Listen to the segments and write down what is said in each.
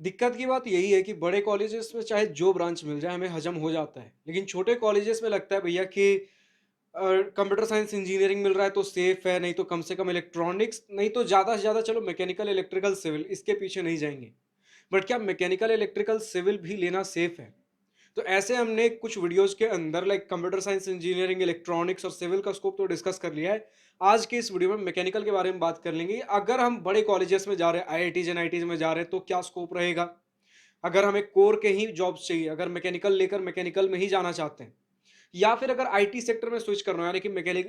दिक्कत की बात यही है कि बड़े कॉलेजेस में चाहे जो ब्रांच मिल जाए हमें हजम हो जाता है। लेकिन छोटे कॉलेजेस में लगता है भैया कि कंप्यूटर साइंस इंजीनियरिंग मिल रहा है तो सेफ है, नहीं तो कम से कम इलेक्ट्रॉनिक्स, नहीं तो ज़्यादा से ज़्यादा चलो मैकेनिकल, इलेक्ट्रिकल, सिविल, इसके पीछे नहीं जाएँगे। बट क्या मैकेनिकल, इलेक्ट्रिकल, सिविल भी लेना सेफ है? तो ऐसे हमने कुछ वीडियोज़ के अंदर like computer science engineering, electronics और सिविल का स्कोप तो डिस्कस कर लिया है। आज की इस वीडियो में मैकेनिकल के बारे में बात कर लेंगे। अगर हम बड़े कॉलेजेस में जा रहे हैं, आईआईटीज़, एनआईटीज़ में जा रहे हैं तो क्या स्कोप रहेगा? अगर हमें कोर के ही जॉब्स चाहिए, अगर मैकेनिकल लेकर मैकेनिकल में ही जाना चाहते हैं, या फिर अगर आईटी सेक्टर में स्विच करना है, यानी कि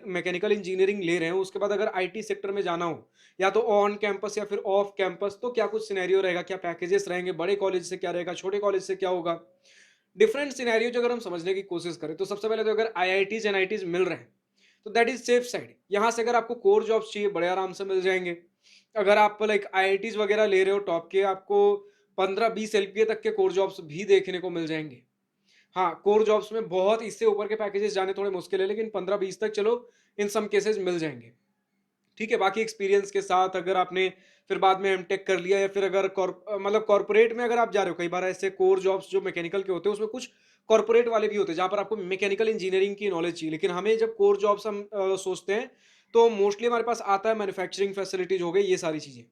मैकेनिकल इंजीनियरिंग ले रहे हैं, उसके बाद अगर आईटी सेक्टर में जाना हो, या तो ऑन कैंपस या फिर ऑफ कैंपस, तो क्या कुछ सिनेरियो रहेगा, क्या पैकेजेस रहेंगे, बड़े कॉलेज से क्या रहेगा, छोटे कॉलेज से क्या होगा? डिफरेंट सिनेरियो जो अगर हम समझने की कोशिश करें, तो सबसे पहले तो अगर आईआईटीज एनआईटीज मिल रहे हैं, तो दैट इज सेफ साइड। यहाँ से अगर आपको कोर जॉब्स चाहिए, बड़े आराम से मिल जाएंगे। अगर आप लाइक आईआईटीज वगैरह ले रहे हो टॉप के, आपको 15-20 एलपीए तक के कोर जॉब्स भी देखने को मिल जाएंगे। हाँ, कोर जॉब्स में बहुत इससे ऊपर के पैकेजेस जाने थोड़े मुश्किल है, लेकिन 15-20 तक चलो इन सम केसेस मिल जाएँगे। ठीक है, बाकी एक्सपीरियंस के साथ अगर आपने फिर बाद में एमटेक कर लिया, या फिर अगर मतलब कॉर्पोरेट में अगर आप जा रहे हो, कई बार ऐसे कोर जॉब्स जो मैकेनिकल के होते हैं, उसमें कुछ कॉर्पोरेट वाले भी होते हैं, जहाँ पर आपको मैकेनिकल इंजीनियरिंग की नॉलेज चाहिए। लेकिन हमें जब कोर जॉब्स हम सोचते हैं, तो मोस्टली हमारे पास आता है मैन्युफैक्चरिंग फैसिलिटीज़ हो गई, ये सारी चीज़ें।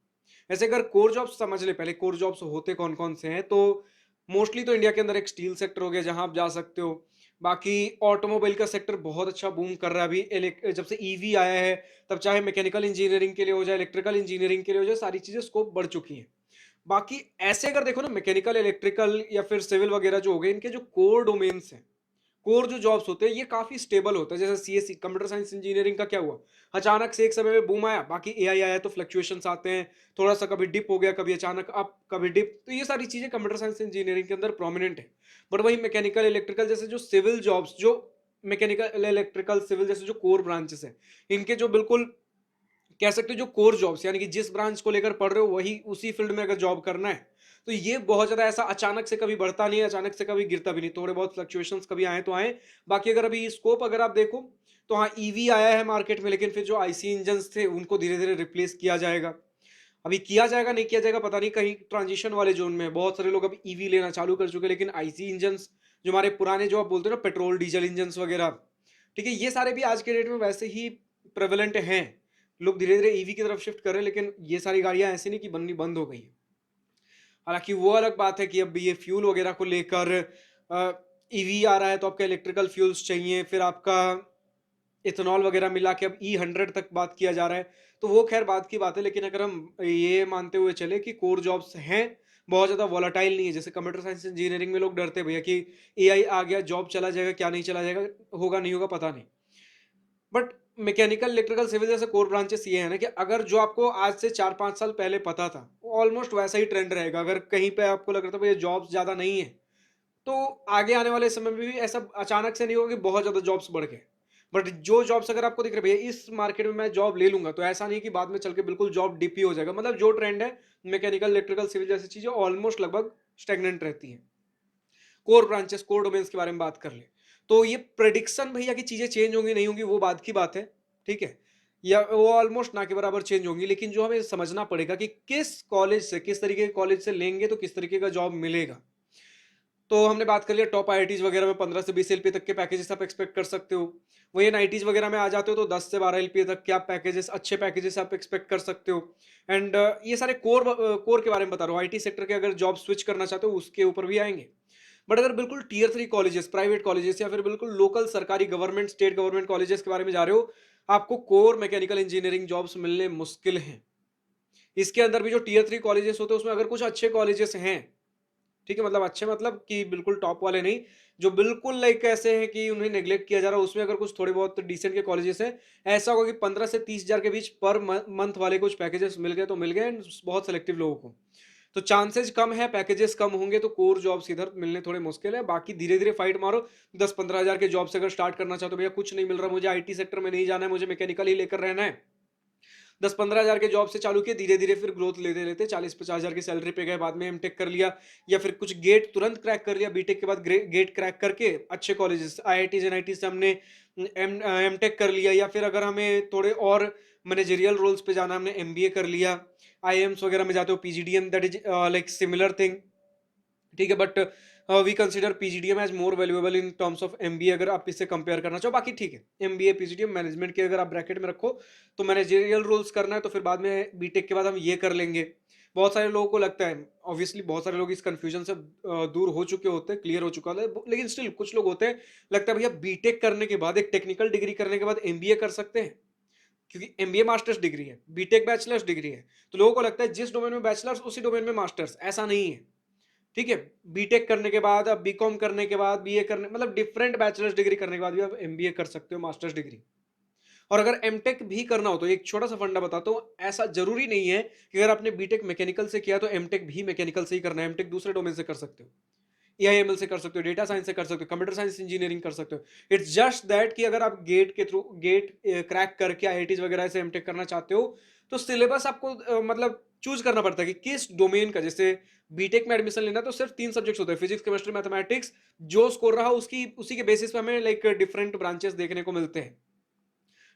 ऐसे अगर कोर जॉब्स समझ लें पहले, कोर जॉब्स होते कौन-कौन से हैं, तो मोस्टली तो इंडिया के अंदर एक स्टील सेक्टर हो गया, जहाँ आप जा सकते हो। बाकी ऑटोमोबाइल का सेक्टर बहुत अच्छा बूम कर रहा है अभी, जब से ईवी आया है, तब चाहे मैकेनिकल इंजीनियरिंग के लिए हो जाए, इलेक्ट्रिकल इंजीनियरिंग के लिए हो जाए, सारी चीज़ें स्कोप बढ़ चुकी हैं। बाकी ऐसे अगर देखो ना, मैकेनिकल, इलेक्ट्रिकल या फिर सिविल वगैरह जो हो गए, इनके जो कोर डोमेन्स हैं, कोर जो जॉब्स होते हैं, ये काफ़ी स्टेबल होता है। जैसे सीएससी, कंप्यूटर साइंस इंजीनियरिंग का क्या हुआ? अचानक से एक समय में बूम आया, बाकी एआई आया तो फ्लक्चुएशंस आते हैं, थोड़ा-सा कभी डिप हो गया, कभी अचानक अप, कभी डिप, तो ये सारी चीज़ें कंप्यूटर साइंस इंजीनियरिंग के अंदर प्रोमिनेंट है। बट वही मैकेनिकल, इलेक्ट्रिकल जैसे जो सिविल जॉब्स, जो मैकेनिकल, इलेक्ट्रिकल, सिविल जैसे जो कोर ब्रांचेस हैं, इनके जो बिल्कुल कह सकते हो जो कोर जॉब्स, यानी कि जिस ब्रांच को लेकर पढ़ रहे हो वही उसी फील्ड में अगर जॉब करना है, तो ये बहुत ज़्यादा ऐसा अचानक से कभी बढ़ता नहीं है, अचानक से कभी गिरता भी नहीं, थोड़े बहुत फ्लक्चुएशंस कभी आए तो आए। बाकी अगर अभी स्कोप अगर आप देखो, तो हाँ, ईवी आया है मार्केट में, लेकिन फिर जो आईसी इंजन्स थे उनको धीरे धीरे रिप्लेस किया जाएगा। अभी किया जाएगा नहीं किया जाएगा पता नहीं, कहीं ट्रांजिशन वाले जोन में है। बहुत सारे लोग अभी ईवी लेना चालू कर चुके हैं, लेकिन आईसी इंजन्स जो हमारे पुराने, जो आप बोलते हो ना, पेट्रोल डीजल इंजन्स वगैरह, ठीक है, ये सारे भी आज के डेट में वैसे ही प्रेवलेंट हैं। लोग धीरे-धीरे ईवी की तरफ शिफ्ट कर रहे हैं, लेकिन ये सारी गाड़ियाँ ऐसी नहीं कि बननी बंद हो गई हैं। हालाँकि वो अलग बात है कि अब ये फ्यूल वगैरह को लेकर ईवी आ रहा है तो आपका इलेक्ट्रिकल फ्यूल्स चाहिए, फिर आपका इथेनॉल वगैरह मिला के अब ई100 तक बात किया जा रहा है। तो वो ख़ैर बाद की बात है, लेकिन अगर हम ये मानते हुए चले कि कोर जॉब्स हैं, बहुत ज़्यादा वोलेटाइल नहीं है। जैसे कंप्यूटर साइंस इंजीनियरिंग में लोग डरते हैं भैया कि एआई आ गया, जॉब चला जाएगा, क्या नहीं चला जाएगा, होगा नहीं होगा पता नहीं। बट मैकेनिकल, इलेक्ट्रिकल, सिविल जैसे कोर ब्रांचेस ये है ना कि अगर जो आपको आज से 4-5 साल पहले पता था, वो ऑलमोस्ट वैसा ही ट्रेंड रहेगा। अगर कहीं पे आपको लग रहा था भैया जॉब्स ज़्यादा नहीं है, तो आगे आने वाले समय में भी ऐसा अचानक से नहीं होगा कि बहुत ज़्यादा जॉब्स बढ़ गए। बट जो जॉब्स अगर आपको दिख रहे भैया इस मार्केट में मैं जॉब ले लूँगा, तो ऐसा नहीं कि बाद में चल के बिल्कुल जॉब डिप ही हो जाएगा। मतलब जो ट्रेंड है, मैकेनिकल, इलेक्ट्रिकल, सिविल जैसी चीज़ें ऑलमोस्ट लगभग स्टैग्नेंट रहती हैं। कोर ब्रांचेस, कोर डोमेन्स के बारे में बात कर लें, तो ये प्रेडिक्शन भैया की चीज़ें चेंज होंगी नहीं होंगी वो बाद की बात है, ठीक है? या वो ऑलमोस्ट ना के बराबर चेंज होंगी, लेकिन जो हमें समझना पड़ेगा कि किस कॉलेज से, किस तरीके के कॉलेज से लेंगे तो किस तरीके का जॉब मिलेगा। तो हमने बात कर लिया टॉप आईआईटीज़ वगैरह में 15 से 20 एलपीए तक के पैकेजेस आप एक्सपेक्ट कर सकते हो। वहीं एनआईटीज़ वगैरह में आ जाते हो तो 10 से 12 एलपीए तक के आप पैकेजेस, अच्छे पैकेजेस आप एक्सपेक्ट कर सकते हो। एंड ये सारे कोर के बारे में बता रहा हूँ। आईटी सेक्टर के अगर जॉब स्विच करना चाहते हो उसके ऊपर भी आएँगे। बट अगर बिल्कुल टियर 3 कॉलेजेस, प्राइवेट कॉलेजेस या फिर बिल्कुल लोकल सरकारी गवर्नमेंट, स्टेट गवर्नमेंट कॉलेजेस के बारे में जा रहे हो, आपको कोर मैकेनिकल इंजीनियरिंग जॉब्स मिलने मुश्किल हैं। इसके अंदर भी जो टियर 3 कॉलेजेस होते हैं उसमें अगर कुछ अच्छे कॉलेजेस हैं, ठीक है, मतलब अच्छे मतलब कि बिल्कुल टॉप वाले नहीं, जो बिल्कुल लाइक ऐसे हैं कि उन्हें नेग्लेक्ट किया जा रहा है, उसमें अगर कुछ थोड़े बहुत डिसेंट के कॉलेजेस हैं, ऐसा होगा कि 15 से 30,000 के बीच पर मंथ वाले कुछ पैकेजेस मिल गए तो मिल गए, बहुत सेलेक्टिव लोगों को। तो चांसेस कम है, पैकेजेस कम होंगे तो कोर जॉब्स इधर मिलने थोड़े मुश्किल है। बाकी धीरे-धीरे फाइट मारो, 10-15 हज़ार के जॉब से अगर स्टार्ट करना चाहते हो, भैया कुछ नहीं मिल रहा, मुझे आईटी सेक्टर में नहीं जाना है, मुझे मैकेनिकल ही लेकर रहना है। 10-15 हज़ार के जॉब से चालू किए, धीरे-धीरे फिर ग्रोथ लेते-लेते 40-50 हज़ार की सैलरी पे गए, बाद में एमटेक कर लिया या फिर कुछ गेट तुरंत क्रैक कर लिया, बीटेक के बाद गेट क्रैक करके अच्छे कॉलेजेस आईआईटीज़, एनआईटीज़ से हमने एमटेक कर लिया, या फिर अगर हमें थोड़े और मैनेजरियल रोल्स पे जाना, हमने एमबीए कर लिया। आईआईएम्स वगैरह में जाते हो, PGDM, that is like similar thing. ठीक है, but we consider PGDM as more valuable in terms of MBA, अगर आप इससे कंपेयर करना चाहो। बाकी ठीक है, एमबीए पीजीडीएम मैनेजमेंट के अगर आप ब्रैकेट में रखो तो मैनेजरियल रोल्स करना है तो फिर बाद में बीटेक के बाद हम ये कर लेंगे। बहुत सारे लोगों को लगता है, ऑब्वियसली बहुत सारे लोग इस कंफ्यूजन से दूर हो चुके होते हैं, क्लियर हो चुका है, लेकिन स्टिल कुछ लोग होते हैं, लगता है भैया बीटेक करने के बाद, एक टेक्निकल डिग्री करने के बाद एमबीए कर सकते हैं, क्योंकि एमबीए मास्टर्स डिग्री है, बीटेक बैचलर्स डिग्री है। तो लोगों को लगता है जिस डोमेन में बैचलर्स उसी डोमेन में मास्टर्स, ऐसा नहीं है। ठीक है, बीटेक करने के बाद, अब बीकॉम करने के बाद, बीए करने, मतलब डिफरेंट बैचलर्स डिग्री करने के बाद भी आप एमबीए कर सकते हो, मास्टर्स डिग्री। और अगर एमटेक भी करना हो तो एक छोटा सा फंडा बताता हूँ, ऐसा जरूरी नहीं है कि अगर आपने बीटेक मैकेनिकल से किया तो एमटेक भी मैकेनिकल से ही करना है। एमटेक दूसरे डोमेन से कर सकते हो, एआईएमएल से कर सकते हो, डेटा साइंस से कर सकते हो, कंप्यूटर साइंस इंजीनियरिंग कर सकते हो। इट्स जस्ट दैट कि अगर आप गेट के थ्रू, गेट क्रैक करके आईआईटीज वगैरह से एमटेक करना चाहते हो तो सिलेबस आपको मतलब चूज करना पड़ता है कि किस डोमेन का। जैसे बीटेक में एडमिशन लेना तो सिर्फ 3 सब्जेक्ट्स होते हैं, फिजिक्स, केमिस्ट्री, मैथमेटिक्स। जो स्कोर रहा उसकी उसी के बेसिस पे हमें लाइक डिफरेंट ब्रांचेस देखने को मिलते हैं।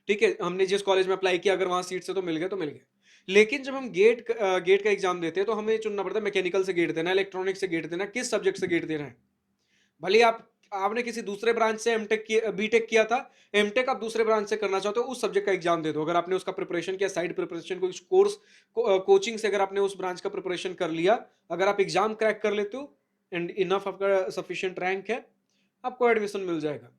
ठीक है, हमने जिस कॉलेज में अप्लाई किया, अगर वहां सीट से तो मिल गया तो मिल गया। लेकिन जब हम गेट का एग्जाम देते हैं तो हमें चुनना पड़ता है मैकेनिकल से गेट देना है, इलेक्ट्रॉनिक्स से गेट देना है, किस सब्जेक्ट से गेट देना है। भले ही आपने किसी दूसरे ब्रांच से एमटेक किया, बीटेक किया था, एमटेक आप दूसरे ब्रांच से करना चाहते हो, उस सब्जेक्ट का एग्जाम दे दो। अगर आपने उसका प्रिपरेशन किया, साइड प्रिपरेशन, कोई कोर्स कोचिंग से अगर आपने उस ब्रांच का प्रिपरेशन कर लिया, अगर आप एग्जाम क्रैक कर लेते हो एंड इनफ आपका सफिशिएंट रैंक है, आपको एडमिशन मिल जाएगा।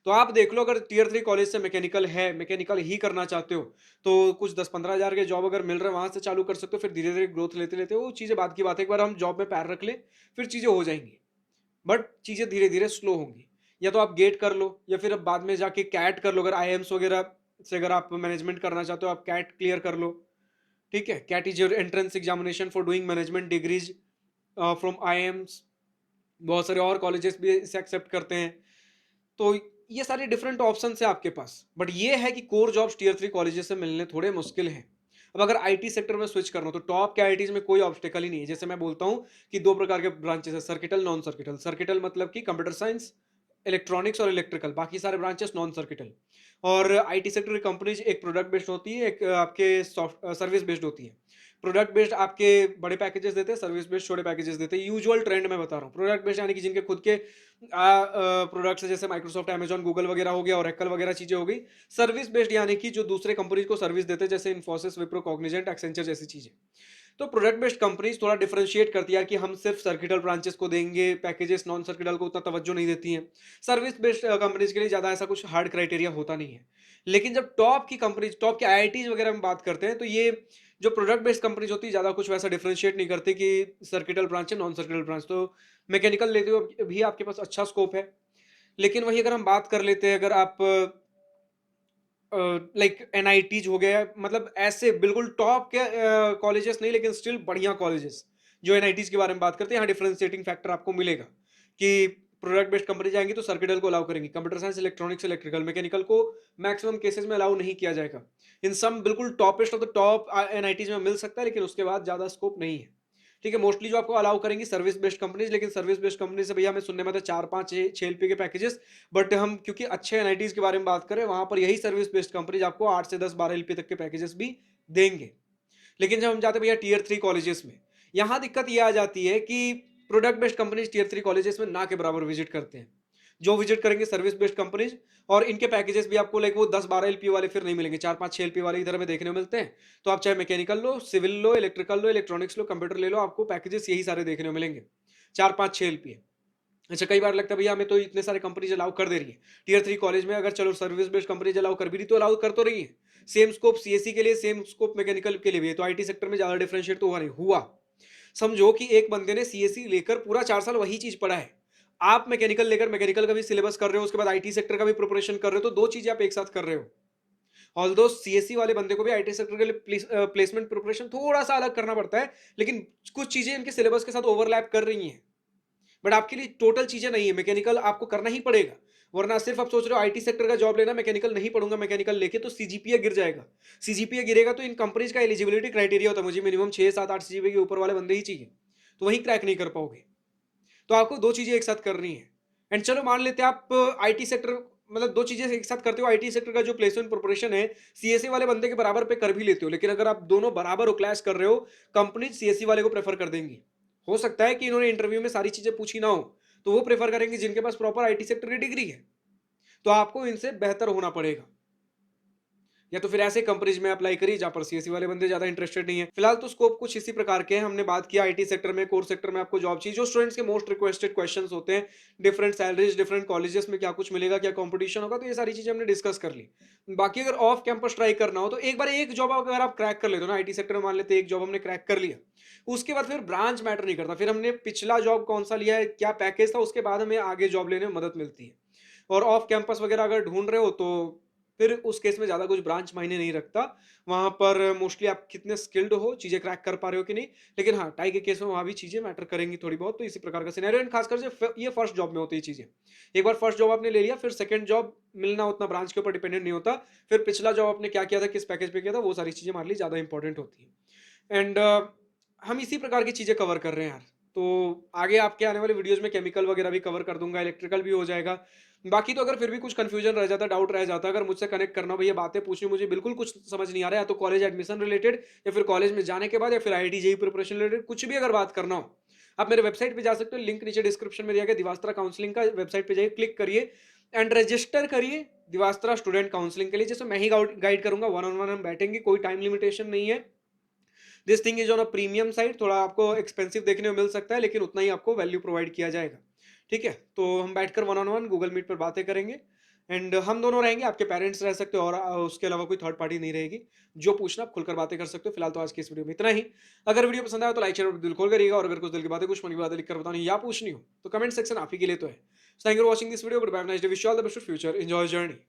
तो आप देख लो, अगर टीयर 3 कॉलेज से मैकेनिकल है, मैकेनिकल ही करना चाहते हो, तो कुछ 10-15 हज़ार के जॉब अगर मिल रहे हैं वहां से चालू कर सकते हो। फिर धीरे धीरे ग्रोथ लेते लेते वो चीजें बाद की बात है, एक बार हम जॉब में पैर रख ले फिर चीजें हो जाएंगी, बट चीजें धीरे धीरे स्लो होंगी। या तो आप गेट कर लो या फिर अब बाद में जाके कैट कर लो। अगर आईएम्स वगैरह से अगर आप मैनेजमेंट करना चाहते हो, आप कैट क्लियर कर लो। ठीक है, CAT is your entrance examination for doing management degrees from IIMs. बहुत सारे और कॉलेजेस भी इसे एक्सेप्ट करते हैं। तो ये सारे डिफरेंट ऑप्शन है आपके पास, बट ये है कि कोर जॉब्स टीयर 3 कॉलेजेस से मिलने थोड़े मुश्किल हैं। अब अगर आईटी सेक्टर में स्विच करना हो तो टॉप के आईटीज में कोई ऑब्स्टेकल ही नहीं है। जैसे मैं बोलता हूँ कि दो प्रकार के ब्रांचेस है, सर्किटल, नॉन सर्किटल। सर्किटल मतलब कि कंप्यूटर साइंस, इलेक्ट्रॉनिक्स और इलेक्ट्रिकल, बाकी सारे ब्रांचेस नॉन सर्किटल। और आईटी सेक्टर की कंपनीज एक प्रोडक्ट बेस्ड होती है, एक आपके सॉफ्ट सर्विस बेस्ड होती है। प्रोडक्ट बेस्ड आपके बड़े पैकेजेस देते हैं, सर्विस बेस्ड छोटे पैकेजेस देते हैं। यूजुअल ट्रेंड मैं बता रहा हूँ, प्रोडक्ट बेस्ड यानी कि जिनके खुद के प्रोडक्ट्स है, जैसे माइक्रोसॉफ्ट, अमेजॉन, गूगल वगैरह हो गया, ओरेकल वगैरह चीजें हो गई। सर्विस बेस्ड यानी कि जो दूसरे कंपनीज को सर्विस देते हैं, जैसे इन्फोसिस, विप्रो, कॉग्निजेंट, एक्सेंचर जैसी चीजें। तो प्रोडक्ट बेस्ड कंपनीज थोड़ा डिफरेंशिएट करती है कि हम सिर्फ सर्किटल ब्रांचेस को देंगे पैकेजेस, नॉन सर्किटल को उतना तवज्जो नहीं देती हैं। सर्विस बेस्ड कंपनीज के लिए ज्यादा ऐसा कुछ हार्ड क्राइटेरिया होता नहीं है। लेकिन जब टॉप की कंपनीज, टॉप के आईआईटीज वगैरह में बात करते हैं, तो ये जो प्रोडक्ट बेस्ड कंपनीज होती है ज्यादा कुछ वैसा डिफरेंशिएट नहीं करती कि सर्किटल ब्रांच है, नॉन सर्किटल ब्रांच। तो मैकेनिकल लेते हो भी आपके पास अच्छा स्कोप है। लेकिन वही अगर हम बात कर लेते हैं, अगर आप लाइक एनआईटीज हो गया, मतलब ऐसे बिल्कुल टॉप के कॉलेजेस नहीं, लेकिन स्टिल बढ़िया कॉलेजेस जो एनआईटीज के बारे में बात करते हैं, यहाँ डिफरेंशिएटिंग फैक्टर आपको मिलेगा कि प्रोडक्ट बेस्ड कंपनी जाएंगी तो सर्किटल को अलाउ करेंगी, computer science, electronics, electrical, mechanical को मैक्सिमम केसेस में अलाउ नहीं किया जाएगा। इन सम बिल्कुल toppest of the top NITs में मिल सकता है, लेकिन उसके बाद ज्यादा स्कोप नहीं है। ठीक है, मोस्टली जो आपको अलाउ करेंगी सर्विस बेस्ड कंपनीज, लेकिन सर्विस बेस्ड कंपनी से भैया हमें सुनने में था 4-5-6 LP के पैकेजेस। बट हम क्योंकि अच्छे एनआईटीज के बारे में बात करें, वहां पर यही सर्विस बेस्ड कंपनीज आपको 8 से 10-12 LP तक के पैकेजेस भी देंगे। लेकिन जब हम जाते भैया टीयर 3 कॉलेजेस में, यहाँ दिक्कत ये आ जाती है कि product based companies tier 3 colleges में ना के बराबर विजिट करते हैं। जो विजिट करेंगे सर्विस बेस्ड कंपनीज, और इनके पैकेजेस भी आपको लाइक वो 10-12 LP वाले फिर नहीं मिलेंगे, 4-5-6 LP वाले इधर में देखने को मिलते हैं। तो आप चाहे मैकेनिकल लो, सिविल लो, इलेक्ट्रिकल लो, इलेक्ट्रॉनिक्स लो, कंप्यूटर ले लो, आपको पैकेजेस यही सारे देखने को मिलेंगे, 4-5-6 LP। अच्छा, कई बार लगता है भैया हमें तो इतने सारे कंपनीज अलाउ कर दे रही है टीयर 3 कॉलेज में, अगर चलो सर्विस बेस्ड कंपनीज अलाउ कर भी रही तो अलाउ कर तो रही है, सेम स्कोप सीएससी के लिए, सेम स्कोप मैकेनिकल के लिए भी है, तो आईटी सेक्टर में ज्यादा डिफरेंशिएट तो हुआ नहीं हुआ। समझो कि एक बंदे ने सीएससी लेकर पूरा 4 साल वही चीज पढ़ा है, आप मैकेनिकल लेकर मैकेनिकल का भी सिलेबस कर रहे हो, उसके बाद आईटी सेक्टर का भी प्रिपरेशन कर रहे हो, तो दो चीजें आप एक साथ कर रहे हो। ऑल्दो सीएससी वाले बंदे को भी आईटी सेक्टर के लिए प्लेसमेंट प्रिपरेशन थोड़ा सा अलग करना पड़ता है, लेकिन कुछ चीजें इनके सिलेबस के साथ ओवरलैप कर रही हैं। बट आपके लिए टोटल चीजें नहीं है, मैकेनिकल आपको करना ही पड़ेगा, वरना सिर्फ आप सोच रहे हो आईटी सेक्टर का जॉब लेना, मैकेनिकल नहीं पढ़ूंगा, मैकेनिकल लेके तो सीजीपीए गिर जाएगा। सीजीपीए गिरेगा तो इन कंपनीज का एलिजिबिलिटी क्राइटेरिया होता है, मुझे मिनिमम 6-7-8 सीजीपीए के ऊपर वाले बंदे ही चाहिए, तो वही क्रैक नहीं कर पाओगे। तो आपको दो चीजें एक साथ करनी है। एंड चलो मान लेते हैं आप आईटी सेक्टर, मतलब दो चीजें एक साथ करते हो, आईटी सेक्टर का जो प्लेसमेंट प्रिपरेशन है सीएससी वाले बंदे के बराबर पे कर भी लेते हो, लेकिन अगर आप दोनों बराबर हो, क्लैश कर रहे हो, कंपनी सीएससी वाले को प्रेफर कर देंगी। हो सकता है कि इन्होंने इंटरव्यू में सारी चीज़ें पूछी ना हो, तो वो प्रेफ़र करेंगे जिनके पास प्रॉपर आईटी सेक्टर की डिग्री है। तो आपको इनसे बेहतर होना पड़ेगा। या तो फिर ऐसे कंपनीज में अप्लाई करिए जहाँ पर सीएसई वाले बंदे ज़्यादा इंटरेस्टेड नहीं है। फिलहाल तो स्कोप कुछ इसी प्रकार के हैं। हमने बात किया आईटी सेक्टर में, कोर सेक्टर में आपको जॉब चाहिए, जो स्टूडेंट्स के मोस्ट रिक्वेस्टेड क्वेश्चंस होते हैं, डिफरेंट सैलरीज, डिफरेंट कॉलेजेस में क्या कुछ मिलेगा, क्या कंपटीशन होगा, तो ये सारी चीज़ें हमने डिस्कस कर ली। बाकी अगर ऑफ कैंपस ट्राई करना हो तो एक बार एक जॉब अगर आप क्रैक कर लेते हो ना, आईटी सेक्टर में मान लेते एक जॉब हमने क्रैक कर लिया, उसके बाद फिर ब्रांच मैटर नहीं करता। फिर हमने पिछला जॉब कौन सा लिया है, क्या पैकेज था, उसके बाद हमें आगे जॉब लेने में मदद मिलती है। और ऑफ कैंपस वगैरह अगर ढूंढ रहे हो तो फिर उस केस में ज़्यादा कुछ ब्रांच मायने नहीं रखता। वहाँ पर मोस्टली आप कितने स्किल्ड हो, चीज़ें क्रैक कर पा रहे हो कि नहीं। लेकिन हाँ, टाई के केस में वहाँ भी चीज़ें मैटर करेंगी थोड़ी बहुत, तो इसी प्रकार का सिनेरियो एंड खासकर से ये फर्स्ट जॉब में होती है चीज़ें। एक बार फर्स्ट जॉब आपने ले लिया, फिर सेकंड जॉब मिलना उतना ब्रांच के ऊपर डिपेंडेंट नहीं होता। फिर पिछला जॉब आपने क्या किया था, किस पैकेज पे किया था, वो सारी चीज़ें हमारे लिए ज़्यादा इंपॉर्टेंट होती हैं। एंड हम इसी प्रकार की चीज़ें कवर कर रहे हैं यार। तो आगे आपके आने वाले वीडियोज़ में केमिकल वगैरह भी कवर कर दूँगा, इलेक्ट्रिकल भी हो जाएगा। बाकी तो अगर फिर भी कुछ कन्फ्यूजन रह जाता, डाउट रह जाता, अगर मुझसे कनेक्ट करना हो, भैया बातें पूछनी, मुझे बिल्कुल कुछ समझ नहीं आ रहा है, या तो कॉलेज एडमिशन रिलेटेड या फिर कॉलेज में जाने के बाद या फिर आईआईटी जेईई प्रिपरेशन रिलेटेड कुछ भी अगर बात करना हो, आप मेरे वेबसाइट पे जा सकते हो, लिंक नीचे डिस्क्रिप्शन में दिया गया दिवास्त्रा काउंसलिंग का, वेबसाइट पे जाइए, क्लिक करिए एंड रजिस्टर करिए दिवास्त्रा स्टूडेंट काउंसलिंग के लिए, जिसमें मैं ही गाइड करूंगा, वन ऑन वन हम बैठेंगे, कोई टाइम लिमिटेशन नहीं है। This thing is on a premium site, थोड़ा आपको एक्सपेंसिव देखने को मिल सकता है, लेकिन उतना ही आपको वैल्यू प्रोवाइड किया जाएगा। ठीक है, तो हम बैठकर one on one Google Meet पर बातें करेंगे एंड हम दोनों रहेंगे, आपके पेरेंट्स रह सकते हो, और उसके अलावा कोई थर्ड पार्टी नहीं रहेगी। जो पूछना आप खुलकर बातें कर सकते हो। फिलहाल तो आज की इस वीडियो में इतना ही। अगर वीडियो पसंद आया तो लाइक शेयर और दिल खोल करिएगा, और अगर कुछ दिल की बातें, कुछ मन की बातें लिखकर बतानी या पूछनी हो तो कमेंट सेक्शन आप ही के लिए तो है। Thank you for watching this video, goodbye, nice day, wish you all the best for future, enjoy journey.